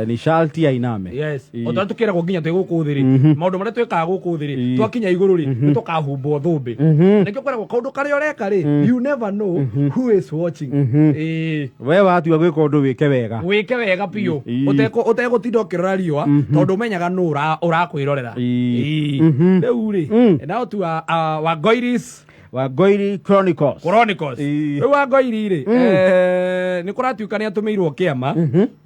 Ni sharti ainame. Yes. Otatukira kuginya twe guku thiri. Maundu maria twekaga guku thiri. Twakinya iguru ri tukahumbo thumbi. Nikio kwera kaundu kari oreka ri you never know who is watching. We watua gwika undu wike wega. Wike wega piu. Uteko tindo kirora riwa tondu menyaga nu urakwirorera. Riu ri. Now to Wangũiri Chronicles. Riu Wangũiri ri ni kuratuika ni atumirwo kiama.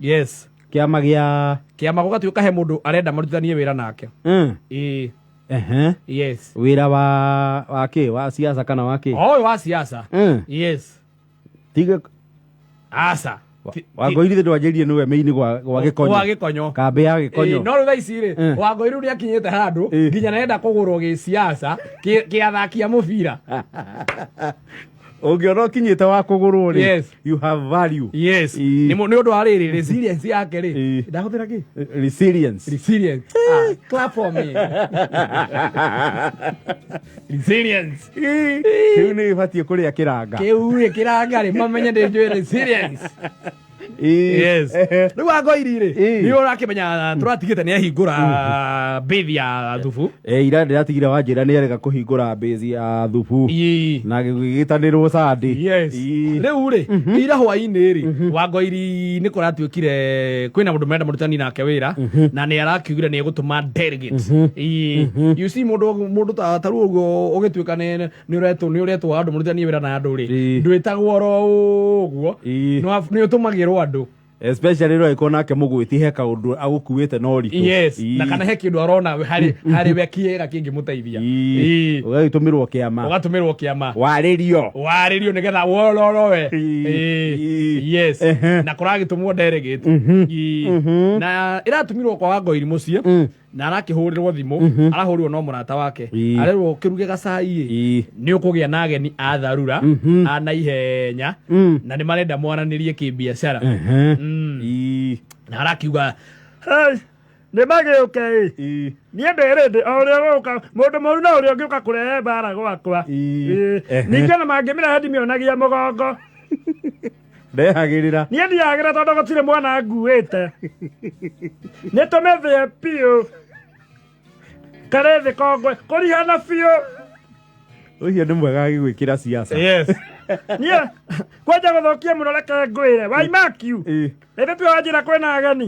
Yes. Kiama gugatuika he mundu arenda marutithanie wira nake. Yes. Wira wa ki wa siasa kana wa ki? Wa siasa. Yes. Tiga asa. Wangũiri thi ndwanjĩrie nĩwe meini gwa gĩkonyo. Kambĩ ya gĩkonyo. No thaa ici ri Wangũiri ni akinyite handu nginya nenda kũgũrwo gĩ siasa kĩ athakia mũbira. Ungiona kinyite wa kũgũrwo ri. Yes. You have value. Yes. Ni undu wa riri resilience yake ri. Ndahuthira ki? Resilience. Clap for me. Resilience. Kiu ni batie kuria kiranga. Kiu ri kiranga ri mamenye ndinjwe resilience. Yes. Riu Wangũiri ri ni urakimenya turatigite ni ahingura base ya thubu. Ira ndiratigire wanjira ni erega kuhingura base ya thubu na gigitanirwo sandi. Yes. Riu ri ira hwaini ri Wangũiri ni kuratuikire kwina mundu menda murutani nake wira na ni arakiugire ni egutuma delegate. You see mundu taru uguo ugituika ni uretwo andu murutani wira na andu ri ndwitagwo ro uguo ni utumagirwo andu especially ro ikona nake mugwiti he kaundu agukuite no ritu. Yes. Na kana he kindu arona hari we kiega kingimuteithia. Ugatumirwo kiama. Waririo nigetha wororowe. Yes. Na kuragitumwo delegate. Na iratumirwo kwa Wangũiri mucie na arakihurirwo thimu arahurirwo no murata wake arerwo kiruge gacai ni ukugia na ageni a tharura ana ihenya na ni marenda mwaranirie kibiashara. Na arakiuga ni magiuke ni nderende o ria guka mundu moru na uria ngiuka kurehe mbara gwakwa ninge na mangimira hendi mionagia mugongo ndehagirira ni ndiagira tondu gutire mwana nguite ni tumethie piu karethe kongwe kurihana piu ucio ni mwega gigwikira siasa. Yes. Nia kwaja guthokia muno reke ngwire wai makiu ende tu ajira kwena ageni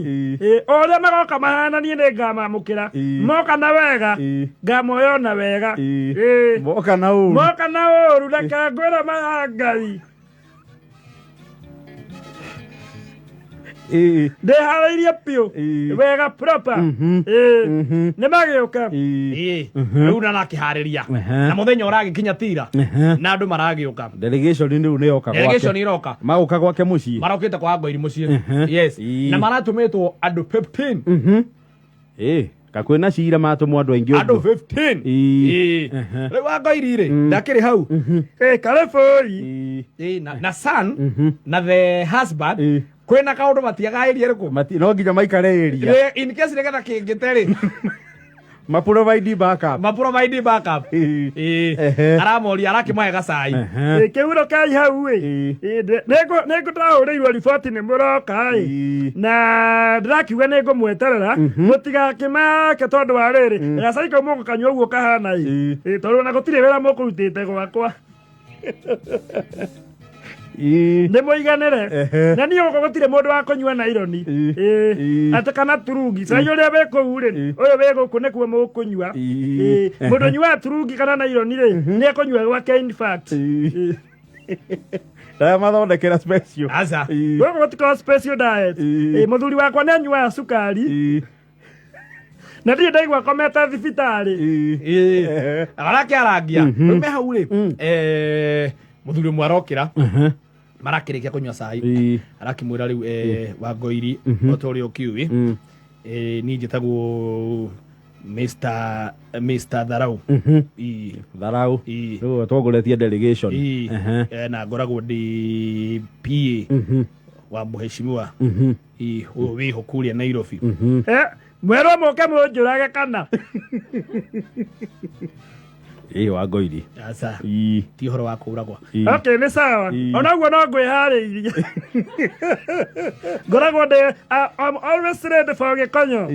oria magoka mahana ni ngamamukira moka na wega ngamoyona wega moka na uru reke ngwire mahangai ndeharairie piu wega proper ni magiuka riu na nakihariria na muthenya uragikinya tira na andu maragiuka delegation ni yoka gwake. Delegation iroka maguka gwake mucii marokite kwa Wangũiri mucii. Yes. Na maratumitwo andu 15 kakwina cira matumwo andu aingi andu 15 riu Wangũiri ri ndakiri hau karefoi na son na the husband kwena kaundu matiagairie riku no nginya maikare area in case nigetha kingiteri maprovide backup aramori arakimahe gacai kiuro kai hau nego ndahuriirwo riboti ni muroka na ndirakiuga ningumweterera mutigakimake tondu wa riri gacai kau mugukanyua uguo kahana tondu na gutire wira mukurutite gwakwa ni muiganire na ni ugo gutire mundu wa kunyua na ironi ate kana turungi sai uria we ku ri uyu we guku ni kuo mukunyua mundu nyua turungi kana na ironi ri ni akunyua gwake in fact da mathondekera special asa guku gutikora special diet muthuri wakwa ni anyua sukari na ndiye ndaigua kometa thibitari arakiarangia rume hau ri muthuri mwarokira marakirikia kunywa cai arakimwira riu Wangũiri otori okiuwi ni njitagwo Mr. Tharau Tharau riu twaguretie delegation na ngoragwo ndi PA wa muheshimiwa wiho kuria Nairobi mwero moke munjurage kana Wangoiri. Asa. Ti horo wa kuragwa. Okay, ni sawa. Onaguo no ngwihariirie. Ngoragwo I'm always ready for gikonyo.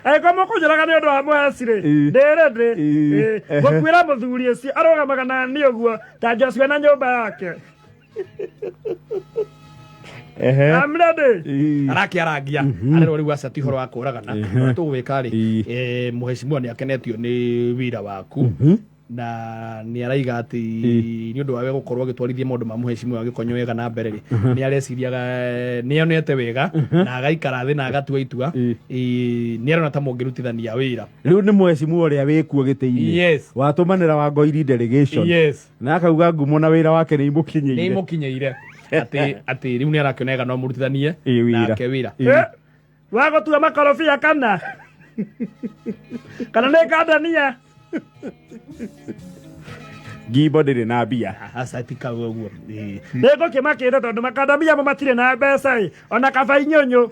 Ko mukunjuraga ni undu wa muhecire. Ndi ready. Gukwira muthuri ucio arugamaga na ni uguo ta Joshua na nyumba yake. I'm ready. Arakia arero riu aca ti horo wa kuragana tugwika ri muheshimiwa ni akenetio ni wira waku na ni araiga ati ni undu wa gukorwo gitwarithia maundu ma muheshimiwa gikonyo wega na mbere ri ni areciriaga ni onete wega na agaikara thi na agatua itua ni arona ta mungirutithania wira riu ni muheshimiwa uria wikuo giteirie watumanira Wangoiri delegation na akauga ngumo na wira wake ni imukinyeire ati riu ni arakionega no murutithanie nake wira wagotua makorobia kana ni kandania Gibo ndiri na mbia aca tika uguo nego kimakire tondu makandamia mo matire na mbeca ona kaba inyonyo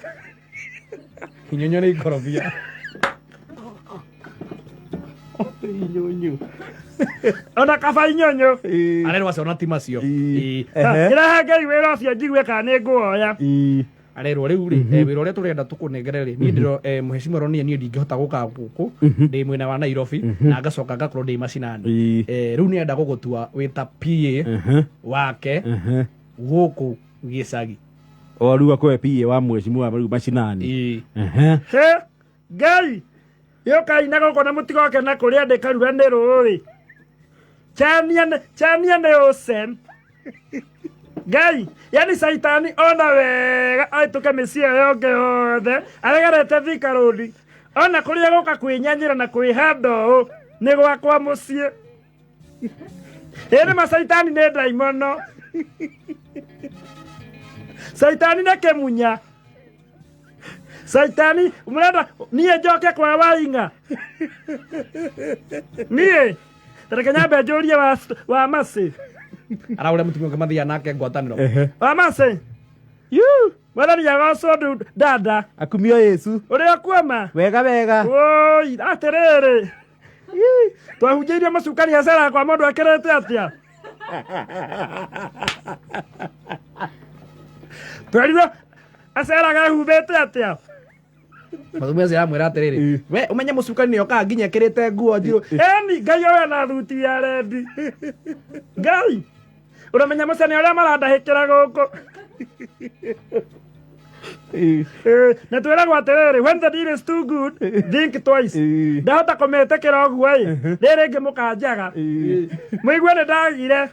ni ikorobia ona kaba inyonyo arero aca ona ti macio irahe Ngai wira ucio njigue kana ni nguoya arero riu ri wira uria turenda tukunengere ri ni ndiro muheshimiwa ronia ni ndingihota guka guku ndi mwena wa Nairobi na ngacoka ngakorwo ndi macinani riu ni enda gugutua wita PA wake guku gicagi riu akwe PA wa muheshimiwa riu macinani Ngai yokai na guko na mutigoke na kuria ndikaruga ni ruri chania ne osem Ngai yani saitani ona wega aituke misia yonge yothe aregerete Thika Road ona kuria guka kwinyanyira na kwihando ni gwakwa mucie ene masaitani ne daimono saitani na kemunya saitani umrenda niye njoke kwa Wainga niye tarekanya bejorie wa masi araure mutumio kamathia nake ngwataniro wa masi mwathani yagoco dada akumio Yesu uria kuoma wega oi atiriri twahunjĩirie macukani acera kwa mũndũ akĩrĩte atĩa twerire aceraga ehubĩte atĩa Mathumia cia mwera atiriri we umenye mucukani ni okaga nginya ekirite nguo njiru eni Ngai oya na thuti ya rendi Ngai uramenya mucani uria marandahikira guku na twiragwo atiriri when the deal is too good think twice ndahota kumetekera uguo riri ngimukanjaga muigue ni ndagire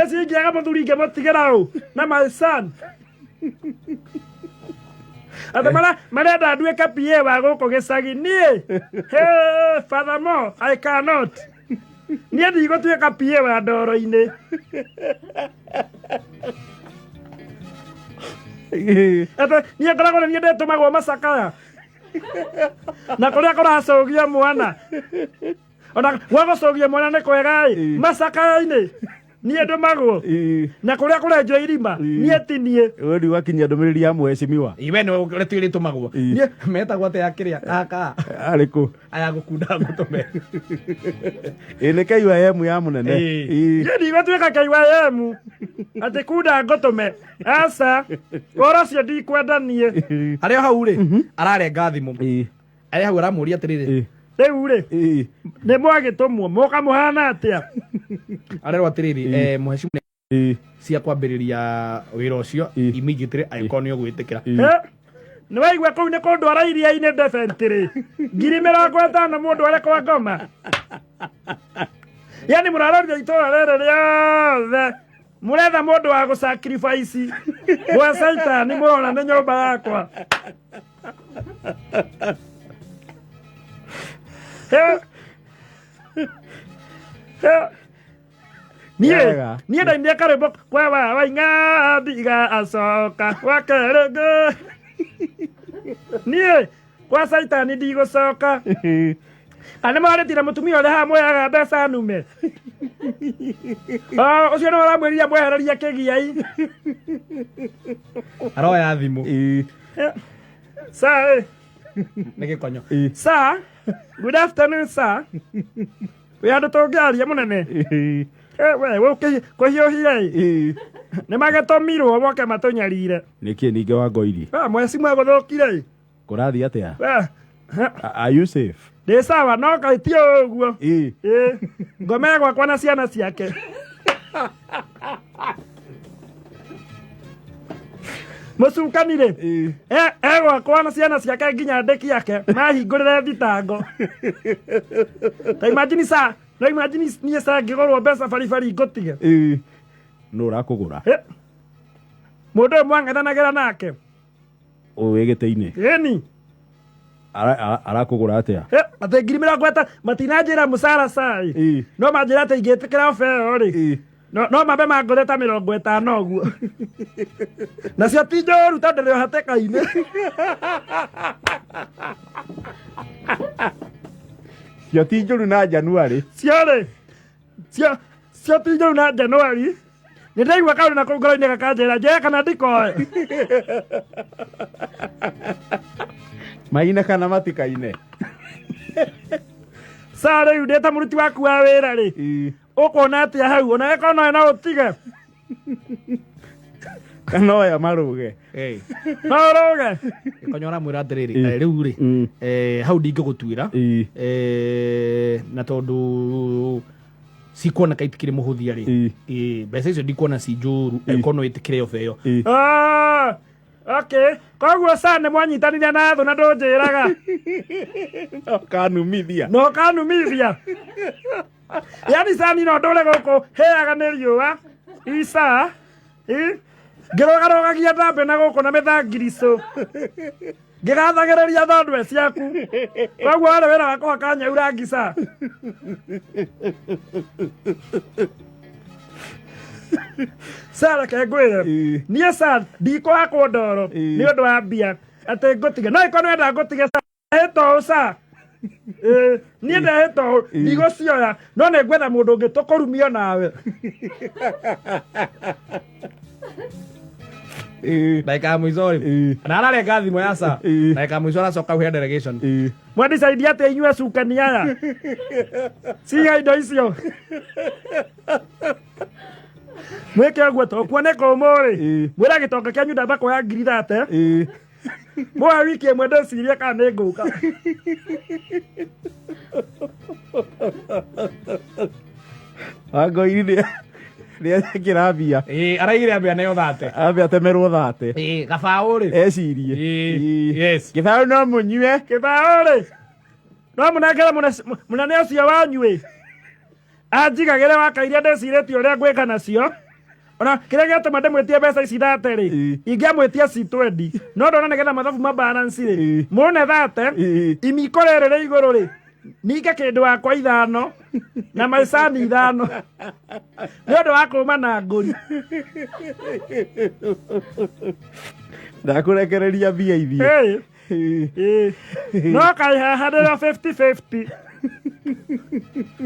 eci ngiaga muthuri ngimutigira u na my son ata marenda nduĩke PA wa gũkũ gĩcagi niĩ furthermore I cannot niĩ ndigũtuĩka PA wa ndoro-inĩ ata niĩ ngoragwo nĩ niĩ ndĩtũmagwo macakaya na kũrĩa kũracũgia mwana ona gwagũcũgia mwana nĩ kwega macakaya-inĩ niĩ ndũmagwo na kũrĩa kũrenjwo irima niĩ ti niĩ wendi wakinyia ndũmĩrĩri ya muheshimiwa iwe nĩ ũrĩa twĩrĩtũmagwo metagwo atĩa kĩrĩa aka arĩkũ aya gũkunda ngũtũme nĩ KYM ya mũnene niĩ ndigũtuĩka KYM atĩ kunda ngũtũme aca ũhoro ũcio ndikwenda niĩ arĩa hau rĩ ararenga thimũ arĩa hau aramũria atĩrĩrĩ rĩu rĩ nĩ mwagĩtũmwo mũkamũhana atĩa arerwo atĩrĩrĩ muheshimiwa cia kwambĩrĩria wĩra ũcio immediately angĩkorwo nĩ ũgwĩtĩkĩra nĩ waigua kũu nĩ kũndwara iria-inĩ ndebentĩrĩ 50,000 mũndũ arĩ kwa ngoma yani mũraroria itũra rĩrĩ rĩothe mũretha mũndũ wa gũsacrifice gwa saitani mũrona nĩ nyũmba yakwa niĩ ndainire karwĩmbo kwa Wainga ndiga acoka wakerenge niĩ kwa saitani ndigũcoka anĩ marĩtire mũtumia ũrĩa haha mwoyaga mbeca nume ũcio nĩ ũramwĩrire mwehereria kĩgiai aroya thimũ sir nĩ gĩkonyo sir good afternoon sir we andu tungiaria munene we kuhiuhire nä magätåmirwo moke matånyarire nä kä ningä wa ngoiri mweci mwe gå thå kire kå rathiä atä a ndä sawa no kaä ti å guo ngome gwakwa na ciana ciake må cukanirä gwakwa na ciana ciake nginya ndä ki yake mahingå rä re thitango ta imagine sa no imagine niä sa ngä gorwo mbeca baribari ngå tige no rakå gå ra må ndå å yå mwang'ethanagä ra nake å wä gä tä-inä ĩni arakå gå ra atä a atä ngiri mä rongo matinanjä ra må cara cai no manjä ra atä ingä tä kä ra obeo rä no mambe mangå ta 50 guo nacio ti njå ru tondå ndä o hatä ka-inä cio ti njå ru na Januari ciorä cio ti njå ru na Januari nä ndaigua kaå na kå ngoro-inä gakanjä ra njoe kana ndikoe maine kana matikaine sa rä u ndä ta må ruti waku wa wä ra rä å kona atä a hau ona gäkorwo noe no å tige kana oya marå ge no å rå ge konyora mwä ra atä rä rä rä u rä hau ndingä gå tuä ra na tondå cikuoneka itikirä må hå thia rä mbeca icio ndikuona ci njå ru angäkorwo no ä tä kä re obe ä yo koguo sa nä mwanyitanire na thå na ndå njä raga no kanumithia yani sani no ndå re gå kå heaga nä riåa isa ngä rogarogagia ndambä na gå kå na mä thangiricå ngä gathagä rä ria thondwe ciaku koguo arä wä ra wakwa kanyau rangi sa sareke ngwä re niä sa ndikwakwo ndoro nä å ndå wa mbia atä ngå tige no ä korwo nenda ngå tige hä tåå sa niä ndehä tåå ndigå cioya no nä ngwetha må ndå å ngä tå kå rumio nawe ndagä må ico rä na ararenga thimå ya sa ndagä må ico aracoka hä delegation mwendicaidia atä inyue cukani aya ciga indo icio mwä ke å guo to kuoneka å må rä mwä ra gä tonga kä anyu ndamba kuoya ngiri 30 mwoya wiki ä mwe ndä cirie kana nä ngå ka wangoiri nä akä ra mbia araigire ambia neo 30 ambia atemerwo 30 gabaå rä ecirie gä baå no må nyue kä baå rä no må nengere må nene å cio wanyuä anjigagä re wakairia ndä cirä tie å rä a ngwä ka nacio ona kä rä a gä atå ma ndä mwä tie mbeca ici 30 rä ingä amwä tia C20 no ndona nä getha mathabu mabaranci rä må ne 30 imiko rä rä rä igå rå rä ninge kä ndå wakwa 5 na maicani 5 nä å ndå wa kå ma na ngå ri ndakå rekereria mbia ithie no kaä haha ndä ra 50-50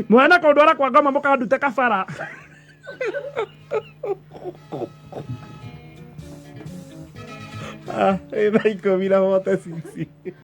mwana kå ndwara kwa ngoma må kandute kabara ä na 10 na hote cici